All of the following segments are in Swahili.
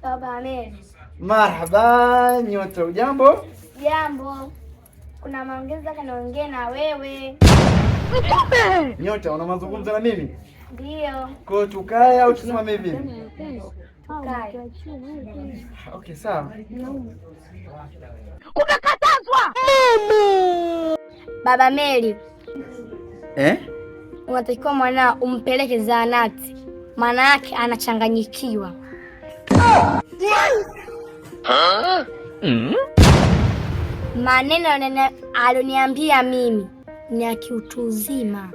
Baba Mary. Marhaba, Nyota, ujambo? Jambo. Kuna maongezi kanaongea na wewe. Nyota, una mazungumzo na mimi? Ndio. Kwa tukae au tusimame vipi? Tukae. Okay, sawa. Umekatazwa. Baba Mary. Unatakiwa mwanao umpeleke zahanati. Maana yake anachanganyikiwa. Maneno aloniambia mimi ni ya kiutu uzima.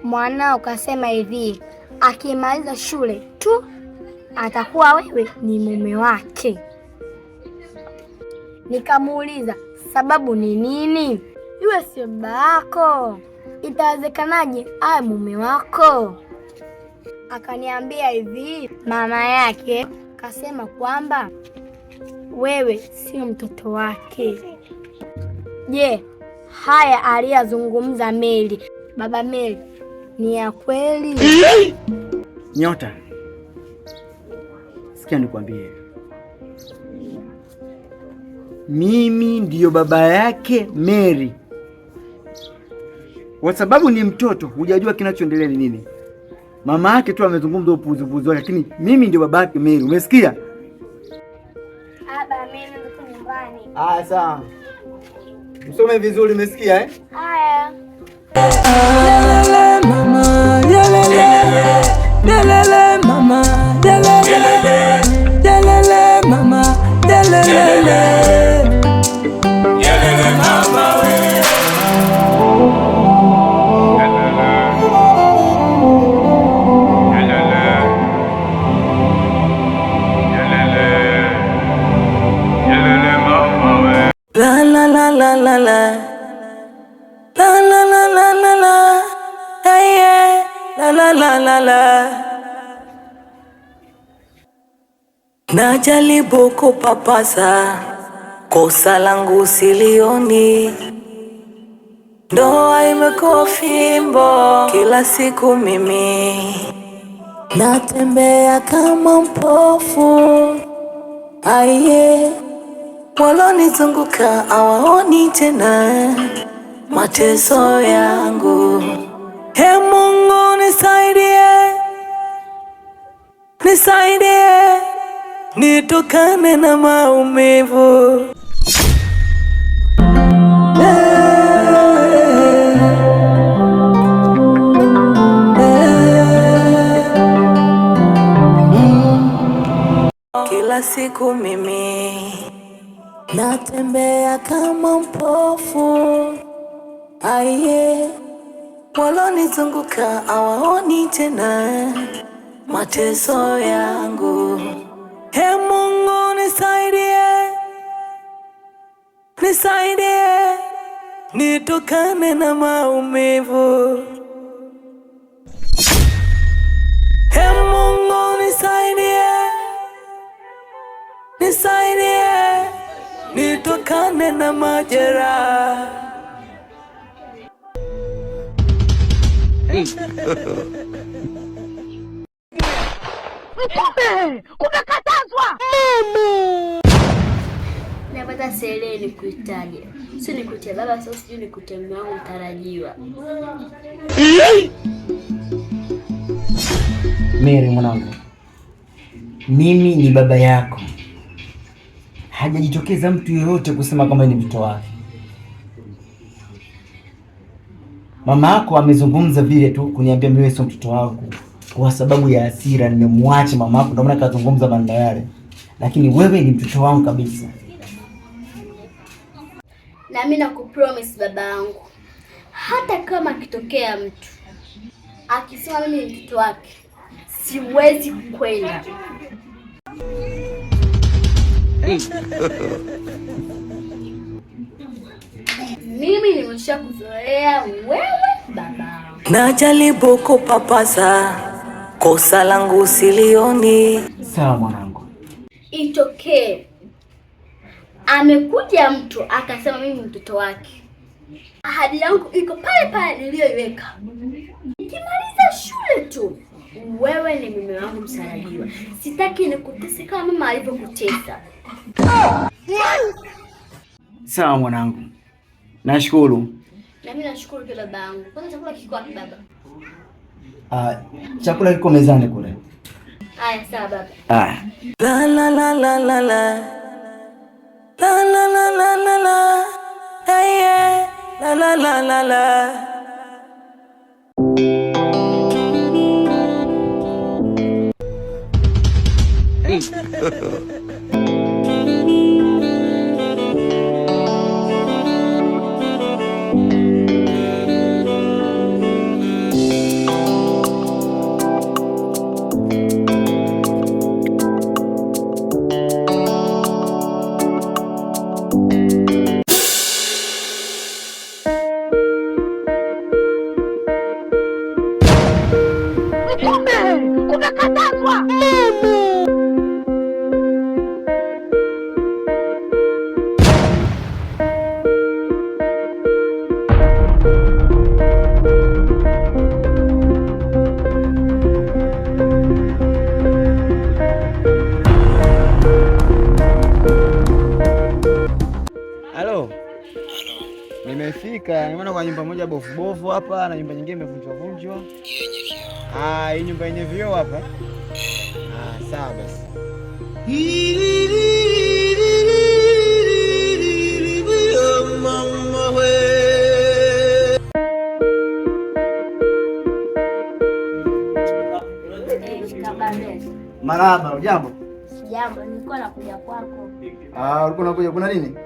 Mwanao kasema hivi, akimaliza shule tu atakuwa wewe ni mume wake. Nikamuuliza sababu ni nini? Yule sio baba yako, itawezekanaje awe mume wako? Akaniambia hivi, mama yake kasema kwamba wewe sio mtoto wake. Je, haya aliyazungumza Mary, baba Mary, ni ya kweli? Nyota, sikia nikwambie, mimi ndiyo baba yake Mary. Kwa sababu ni mtoto, hujajua kinachoendelea ni nini. Mama yake tu amezungumza upuzi wake, lakini mimi ndio baba yake Mary. Umesikia? Baba Mary niko nyumbani. Sawa. Usome vizuri, umesikia Haya. Lelele mama, lelele. Lelele mama, lelele. Lelele mama, lelele. Lelele mama we. La la la la la la, la la la la la la, hey yeah, la la la la la. Najaribu kupapasa, kosa langu silioni. Ndoa imekuwa fimbo, kila siku mimi natembea kama mpofu. Aiye, walonizunguka hawaoni tena mateso yangu. Ee Mungu nisaidie, nisaidie nitokane na maumivu. Kila siku mimi natembea kama mpofu. Aiye, walonizunguka hawaoni tena mateso yangu. Ee Mungu nisaidie, nisaidie nitokane na maumivu. Ee Mungu nisaidie, nisaidie nitokane na majeraha. Umekatazwa. Napata sele nikuitaje. Si nikuite baba, sasa sijui nikuite mume wangu mtarajiwa. Mary mwanangu, mimi ni baba yako. Hajajitokeza mtu yoyote kusema kama ni mtoto wake. Mama yako amezungumza vile tu kuniambia mimi sio mtoto wako. Kwa sababu ya hasira nimemwacha mama yako, ndio maana kazungumza maneno yale. Lakini wewe ni mtoto wangu kabisa. Na mimi nakupromise baba yangu, hata kama kitokea mtu akisema mimi ni mtoto wake, siwezi kwenda. Mimi nimeshakuzoea wewe baba. Najaribu kupapasa, kosa langu silioni. Sawa mwanangu. Itokee amekuja mtu akasema mimi mtoto wake, Ahadi yangu iko pale pale niliyoiweka. Nikimaliza shule tu, wewe ni mume wangu msarajiwa. Sitaki nikutese kama mama alivyokutesa. Sawa mwanangu. Nashukuru. Na mimi nashukuru kwa baba yangu. Kwanza chakula kiko wapi baba? Chakula kiko mezani kule. Haya sawa baba. La la la la la la. La la la la la la. Hey yeah. La la la la la. Umekatazwa. Halo. Nimefika. Nimeona kwa nyumba moja bofu hapa na nyumba nyingine imevunjwa. Hii nyumba yenye vioo hapa. Sawa basi. Marahaba, jambo. Jambo, nilikuwa nakuja kwako. Ulikuwa unakuja kuna nini?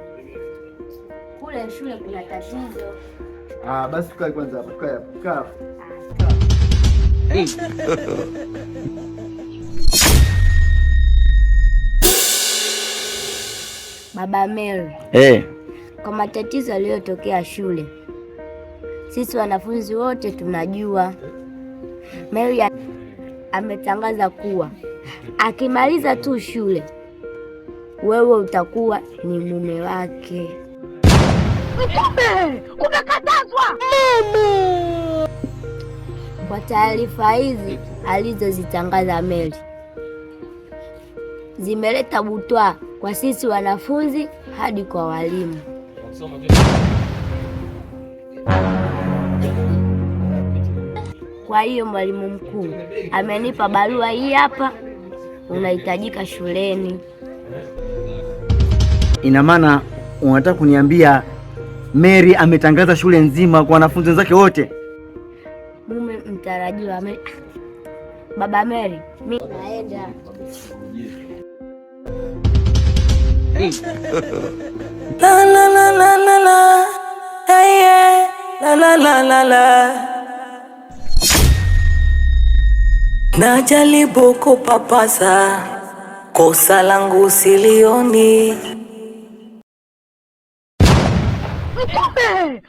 Kule shule kuna tatizo. Basi tukae kwanza hapa. Kaa. Baba Mary. Kwa matatizo yaliyotokea shule, sisi wanafunzi wote tunajua. Mary ametangaza kuwa akimaliza tu shule wewe utakuwa ni mume wake. Umekatazwa. Kwa taarifa hizi alizozitangaza Mary zimeleta butwaa kwa sisi wanafunzi hadi kwa walimu. Kwa hiyo mwalimu mkuu amenipa barua hii hapa, unahitajika shuleni. Ina maana unataka kuniambia Mary ametangaza shule nzima kwa wanafunzi wenzake wote? Mume mtarajiwa Baba Mary, mimi naenda. La la la la la la. Hey yeah. La la la la la. Najaribu kupapasa, kosa langu silioni.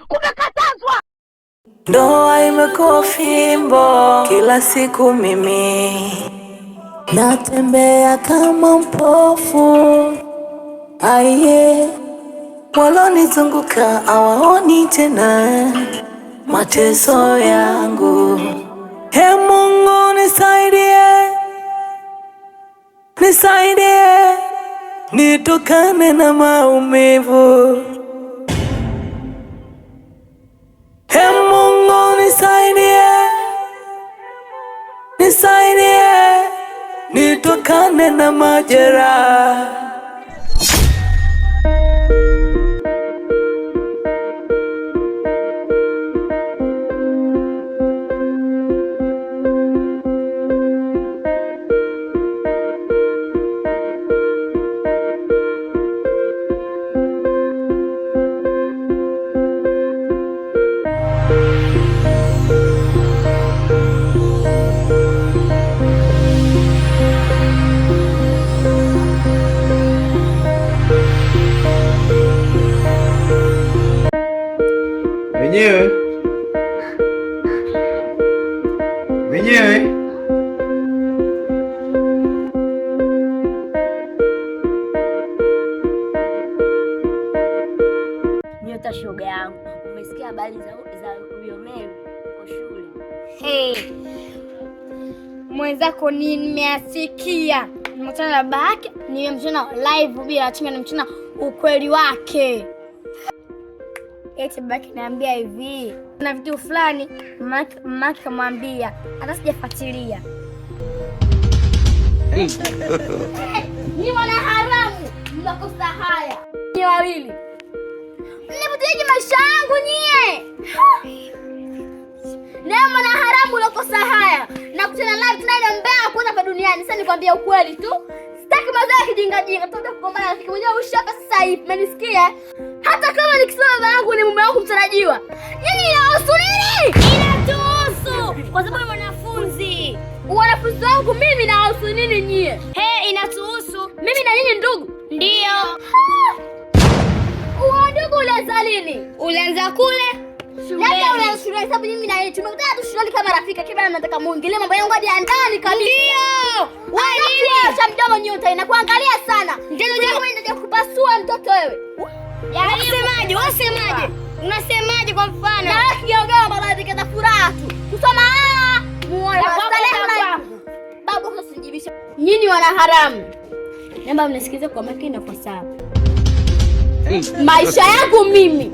Umekatazwa. Ndoa imekuwa fimbo, kila siku mimi natembea kama mpofu. Aiye, walonizunguka hawaoni tena mateso yangu. Ee Mungu nisaidie, nitokane na maumivu. Ee Mungu nisaidie, nitokane na majeraha. Wenyewe Sasa shoga yangu, umesikia habari za huyo Mary kwa shule? Hey. Mwenzako nimeasikia. Nimekutana na baba yake, nimemchana live bila chinga, nimemchana ukweli wake. Eti baki naambia hivi, kuna vitu fulani mama kamwambia, hata sijafuatilia. Ni wana haramu, mnakosa haya. Ni wawili. Mnipotieje maisha yangu nyie? Na mwana haramu unakosa haya. Na kutana live tena mbaya kwanza hapa duniani. Sasa nikwambia ukweli tu. Sitaki mazao ya kijinga. Tuende kugombana na rafiki mmoja ushapa sasa hivi. Umenisikia? Hata kama nikisema baba yangu ni mume wangu mtarajiwa. Nyinyi inahusu nini? Inatuhusu kwa sababu ni wanafunzi. Wanafunzi wangu mimi nahusu nini nyie? Inatuhusu. Mimi na nyinyi ndugu. Ndio. Ndugu ulianza lini? Ulianza kule? Labda ulianza shule sababu mimi na yeye tumekutana tu shuleni kama rafiki. Kibana nataka muingilie mambo yangu hadi ndani kabisa. Ndio. Wewe nini? Acha mdomo nyota inakuangalia sana. Ndio mimi ndio kupasua mtoto wewe. Unasemaje? Unasemaje kwa mfano? Na kiogea baadhi kata furaha tu. Kusoma muone baba. Babu usijibishe. Nyinyi wana haramu. Naomba mnisikize kwa makini na kwa sababu. Maisha yangu mimi.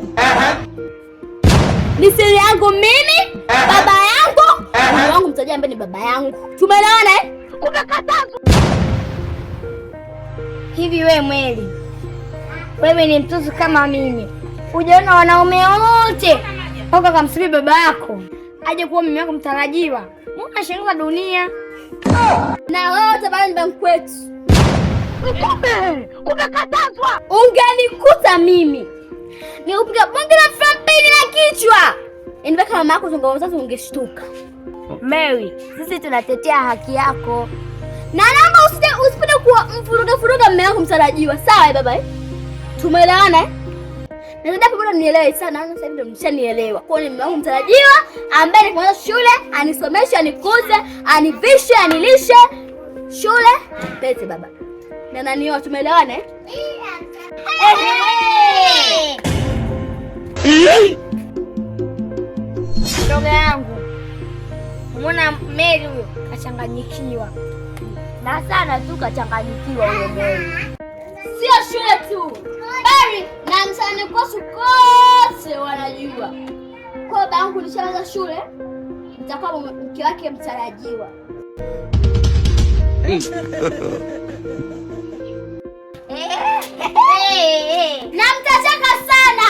Ni siri yangu mimi, baba yangu, mume wangu mtajia ambaye ni baba yangu. Tumeelewana eh? Umekatazwa. Hivi wewe Mweli, wewe ni mtoto kama mimi. Hujaona wanaume wote mpaka kamsubiri baba yako aje kuwa mume wako mtarajiwa. Mbona shangaza dunia? Na wewe tabani ni mkwetu. Umekatazwa. Ungenikuta mimi nikupiga bonge la frampini na kichwa. Inabaka mama yako zungumza sasa ungeshtuka. Mary, sisi tunatetea haki yako. Na naomba usipende kuwa mfuruga mume wako mtarajiwa. Sawa baba eh? Tumeelewana eh? Na ndio bado nielewe sana. Sasa hivi ndio mshanielewa. Kwa ni mume wangu mtarajiwa ambaye nimeanza shule, anisomeshe, anikuze, anivishe, anilishe. Shule, pete baba. Na nani tumeelewana eh? Shoga yangu, umeona Mary huyo kachanganyikiwa. Na sana tu kachanganyikiwa huyo Mary. Sio shule tu. Mary na msanii kwa kote wanajua. Kwa bangu nishaanza shule, nitakuwa mke wake mtarajiwa. Na mtacheka sana.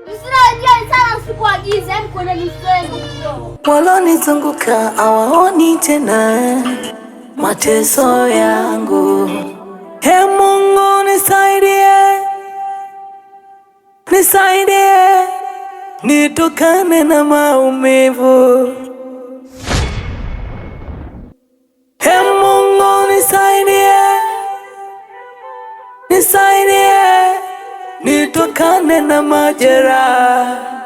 Msinajua sana usikuagize mkono nisema. Walonizunguka hawaoni tena mateso yangu. Ee Mungu nisaidie. Nisaidie. Nitokane na maumivu. Ee Mungu nisaidie. Nisaidie, nitokane na majeraha.